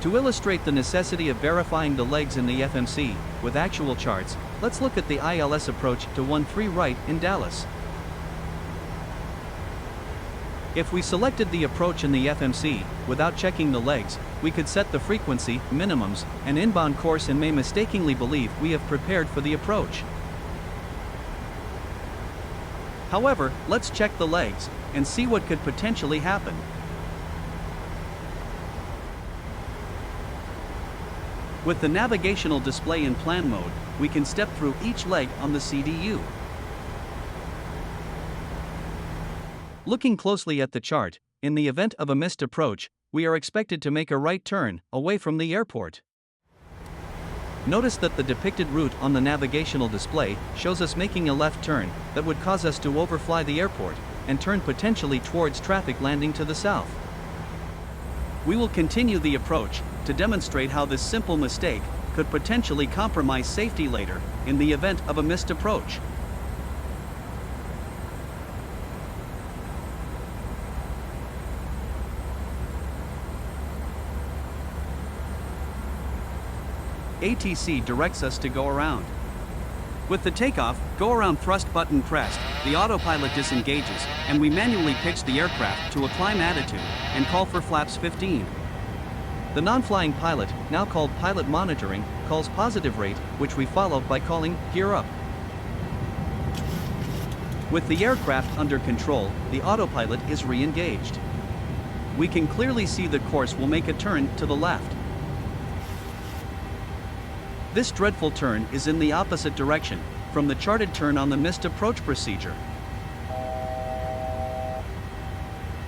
To illustrate the necessity of verifying the legs in the FMC with actual charts, let's look at the ILS approach to 13 right in Dallas. If we selected the approach in the FMC without checking the legs, we could set the frequency, minimums, and inbound course and may mistakenly believe we have prepared for the approach. However, let's check the legs and see what could potentially happen. With the navigational display in plan mode, we can step through each leg on the CDU. Looking closely at the chart, in the event of a missed approach, we are expected to make a right turn away from the airport. Notice that the depicted route on the navigational display shows us making a left turn that would cause us to overfly the airport and turn potentially towards traffic landing to the south. We will continue the approach to demonstrate how this simple mistake could potentially compromise safety later in the event of a missed approach. ATC directs us to go around. With the takeoff, go around thrust button pressed, the autopilot disengages, and we manually pitch the aircraft to a climb attitude and call for flaps 15. The non-flying pilot, now called pilot monitoring, calls positive rate, which we follow by calling gear up. With the aircraft under control, the autopilot is re-engaged. We can clearly see the course will make a turn to the left. This dreadful turn is in the opposite direction from the charted turn on the missed approach procedure.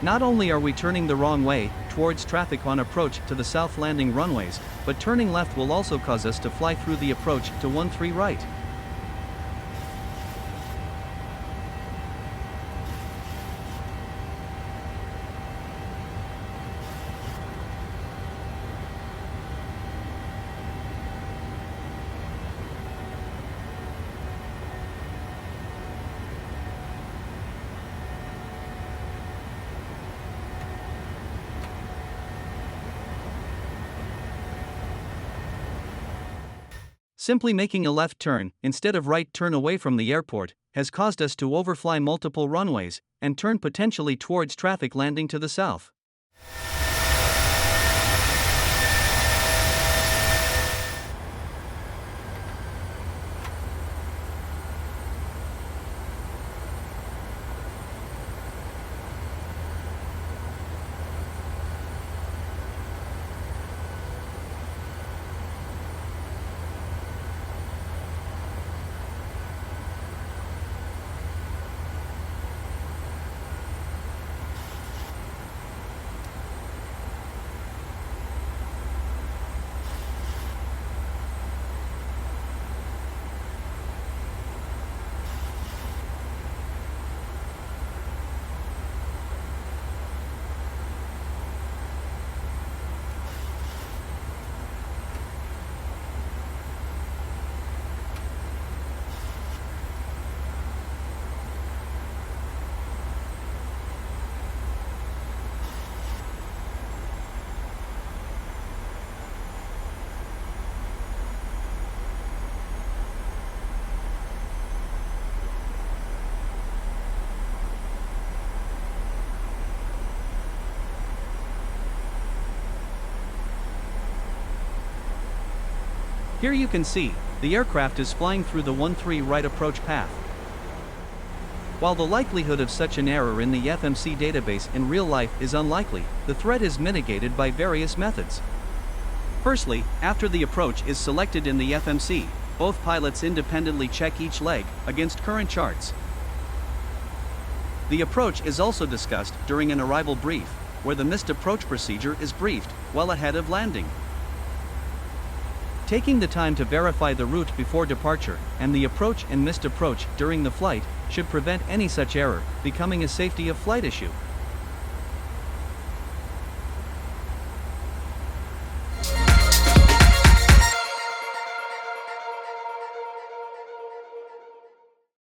Not only are we turning the wrong way towards traffic on approach to the south landing runways, but turning left will also cause us to fly through the approach to 13 right. Simply making a left turn, instead of right turn away from the airport, has caused us to overfly multiple runways and turn potentially towards traffic landing to the south. Here you can see, the aircraft is flying through the 13 right approach path. While the likelihood of such an error in the FMC database in real life is unlikely, the threat is mitigated by various methods. Firstly, after the approach is selected in the FMC, both pilots independently check each leg against current charts. The approach is also discussed during an arrival brief, where the missed approach procedure is briefed while ahead of landing. Taking the time to verify the route before departure and the approach and missed approach during the flight should prevent any such error becoming a safety of flight issue.